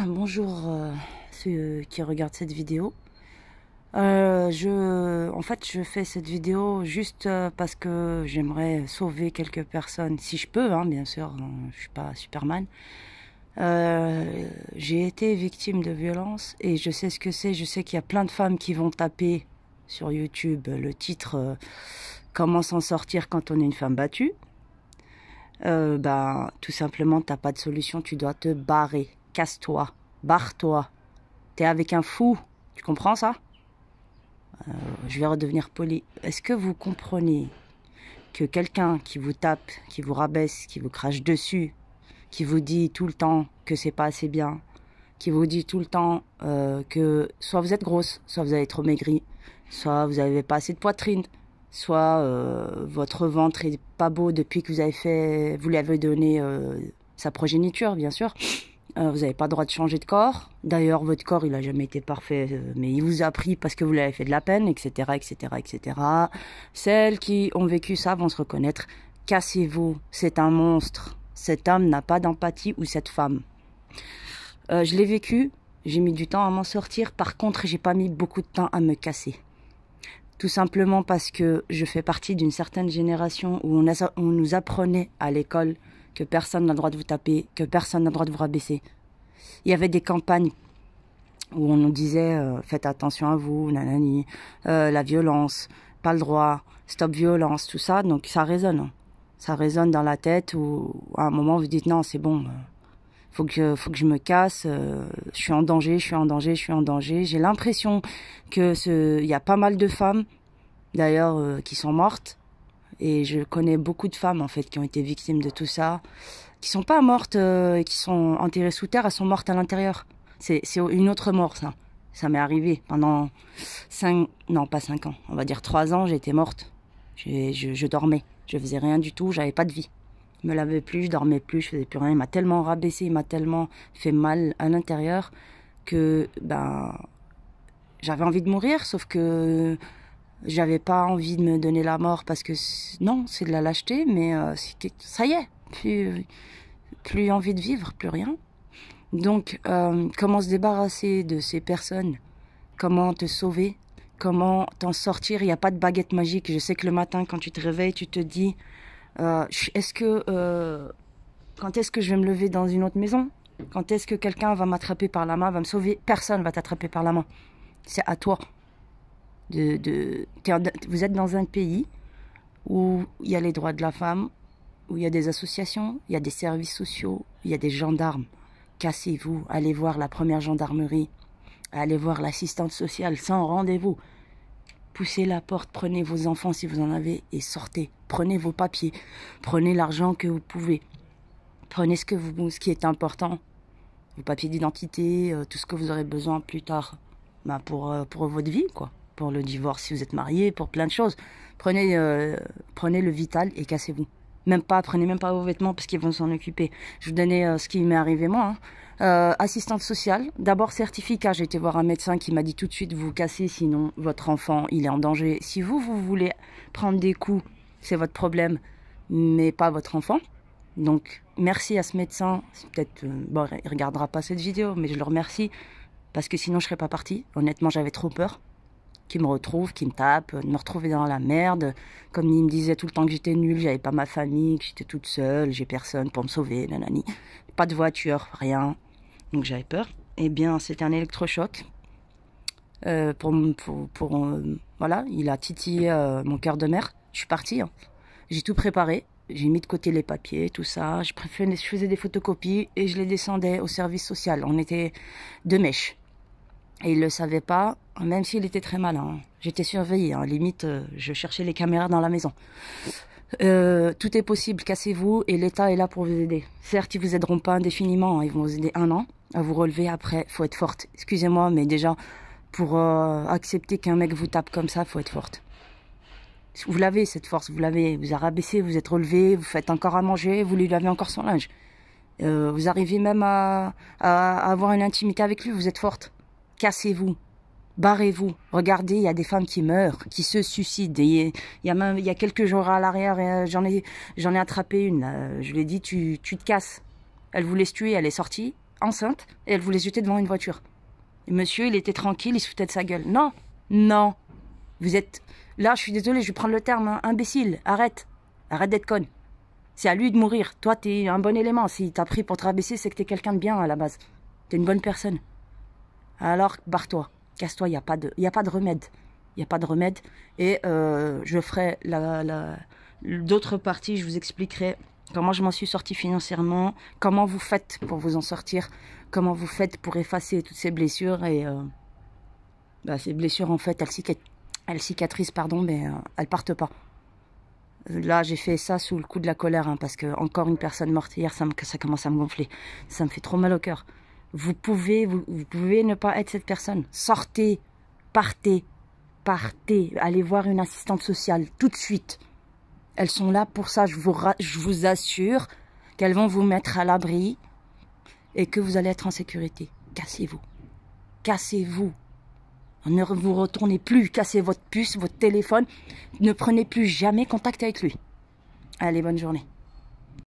Bonjour ceux qui regardent cette vidéo. En fait, je fais cette vidéo juste parce que j'aimerais sauver quelques personnes, si je peux, hein, bien sûr, je suis pas Superman. J'ai été victime de violence et je sais ce que c'est. Je sais qu'il y a plein de femmes qui vont taper sur YouTube le titre Comment s'en sortir quand on est une femme battue. Tout simplement, t'as pas de solution, tu dois te barrer. Casse-toi, barre-toi. T'es avec un fou, tu comprends ça? Je vais redevenir poli. Est-ce que vous comprenez que quelqu'un qui vous tape, qui vous rabaisse, qui vous crache dessus, qui vous dit tout le temps que c'est pas assez bien, qui vous dit tout le temps que soit vous êtes grosse, soit vous avez trop maigri, soit vous avez pas assez de poitrine, soit votre ventre est pas beau depuis que vous lui avez donné sa progéniture, bien sûr. Vous n'avez pas le droit de changer de corps. D'ailleurs, votre corps, il a jamais été parfait, mais il vous a pris parce que vous l'avez fait de la peine, etc., etc., etc. Celles qui ont vécu ça vont se reconnaître. Cassez-vous, c'est un monstre. Cet homme n'a pas d'empathie ou cette femme. Je l'ai vécu, j'ai mis du temps à m'en sortir. Par contre, j'ai pas mis beaucoup de temps à me casser. Tout simplement parce que je fais partie d'une certaine génération où on nous apprenait à l'école que personne n'a le droit de vous taper, que personne n'a le droit de vous rabaisser. Il y avait des campagnes où on nous disait faites attention à vous, nanani, la violence, pas le droit, stop violence, tout ça. Donc ça résonne. Ça résonne dans la tête où à un moment vous dites non, c'est bon, faut que je me casse, je suis en danger, je suis en danger, je suis en danger. J'ai l'impression que il y a pas mal de femmes d'ailleurs qui sont mortes. Et je connais beaucoup de femmes, en fait, qui ont été victimes de tout ça, qui sont pas mortes, qui sont enterrées sous terre, elles sont mortes à l'intérieur. C'est une autre mort, ça. Ça m'est arrivé pendant non, pas 5 ans, on va dire 3 ans, j'étais morte. Je dormais, je faisais rien du tout, j'avais pas de vie. Je me lavais plus, je dormais plus, je faisais plus rien. Il m'a tellement rabaissé, il m'a tellement fait mal à l'intérieur que, j'avais envie de mourir, sauf que j'avais pas envie de me donner la mort parce que non, c'est de la lâcheté, mais ça y est, plus envie de vivre, plus rien. Donc, comment se débarrasser de ces personnes? Comment te sauver? Comment t'en sortir? Il n'y a pas de baguette magique. Je sais que le matin, quand tu te réveilles, tu te dis, quand est-ce que je vais me lever dans une autre maison? Quand est-ce que quelqu'un va m'attraper par la main, va me sauver? Personne va t'attraper par la main. C'est à toi. Vous êtes dans un pays où il y a les droits de la femme, où il y a des associations, il y a des services sociaux, il y a des gendarmes. Cassez-vous, allez voir la première gendarmerie, allez voir l'assistante sociale sans rendez-vous. Poussez la porte, prenez vos enfants si vous en avez et sortez. Prenez vos papiers, prenez l'argent que vous pouvez. Prenez ce qui est important, vos papiers d'identité, tout ce que vous aurez besoin plus tard pour votre vie, quoi. Pour le divorce si vous êtes marié, pour plein de choses. Prenez le vital et cassez-vous. Prenez même pas vos vêtements parce qu'ils vont s'en occuper. Je vous donnais ce qui m'est arrivé moi. Assistante sociale, d'abord certificat. J'ai été voir un médecin qui m'a dit tout de suite vous cassez, sinon votre enfant il est en danger. Si vous voulez prendre des coups, c'est votre problème, mais pas votre enfant. Donc merci à ce médecin. Peut-être il regardera pas cette vidéo, mais je le remercie parce que sinon je serais pas partie. Honnêtement, j'avais trop peur qu'il me retrouve, qu'il me tape, de me retrouver dans la merde. Comme il me disait tout le temps que j'étais nulle, j'avais pas ma famille, que j'étais toute seule, j'ai personne pour me sauver, nanani. Pas de voiture, rien. Donc j'avais peur. Eh bien, c'était un électrochoc. Voilà, il a titillé mon cœur de mère. Je suis partie. Hein. J'ai tout préparé. J'ai mis de côté les papiers, tout ça. Je faisais des photocopies et je les descendais au service social. On était 2 mèches. Et il le savait pas, même s'il était très malin. J'étais surveillée, hein. Limite, je cherchais les caméras dans la maison. Tout est possible, cassez-vous, et l'État est là pour vous aider. Certes, ils vous aideront pas indéfiniment, hein. Ils vont vous aider 1 an à vous relever. Après, faut être forte. Excusez-moi, mais déjà, pour accepter qu'un mec vous tape comme ça, faut être forte. Vous l'avez, cette force, vous l'avez. Vous a rabaissé, vous êtes relevé, vous faites encore à manger, vous lui lavez encore son linge. Vous arrivez même à avoir une intimité avec lui, vous êtes forte. Cassez-vous, barrez-vous. Regardez, il y a des femmes qui meurent, qui se suicident. Il y a quelques jours à l'arrière, j'en ai attrapé une. Je lui ai dit, tu te casses. Elle voulait se tuer, elle est sortie. enceinte et elle voulait se jeter devant une voiture. Et monsieur, il était tranquille, il se foutait de sa gueule. Non, non. Vous êtes... Là, je suis désolée, je vais prendre le terme, hein. Imbécile, arrête. Arrête d'être conne. C'est à lui de mourir. Toi, t'es un bon élément. Si t'as pris pour te rabaisser, c'est que t'es quelqu'un de bien à la base. T'es une bonne personne. Alors, barre-toi. Casse-toi, il n'y a pas de remède. Il n'y a pas de remède. Et je ferai d'autres parties, je vous expliquerai comment je m'en suis sortie financièrement, comment vous faites pour vous en sortir, comment vous faites pour effacer toutes ces blessures. Et ces blessures, en fait, elles cicatrisent, pardon, mais elles partent pas. Là, j'ai fait ça sous le coup de la colère, hein, parce que encore une personne morte hier, ça commence à me gonfler. Ça me fait trop mal au cœur. Vous pouvez ne pas être cette personne. Sortez, partez, allez voir une assistante sociale tout de suite. Elles sont là pour ça, je vous assure qu'elles vont vous mettre à l'abri et que vous allez être en sécurité. Cassez-vous. Cassez-vous. Ne vous retournez plus, cassez votre puce, votre téléphone. Ne prenez plus jamais contact avec lui. Allez, bonne journée.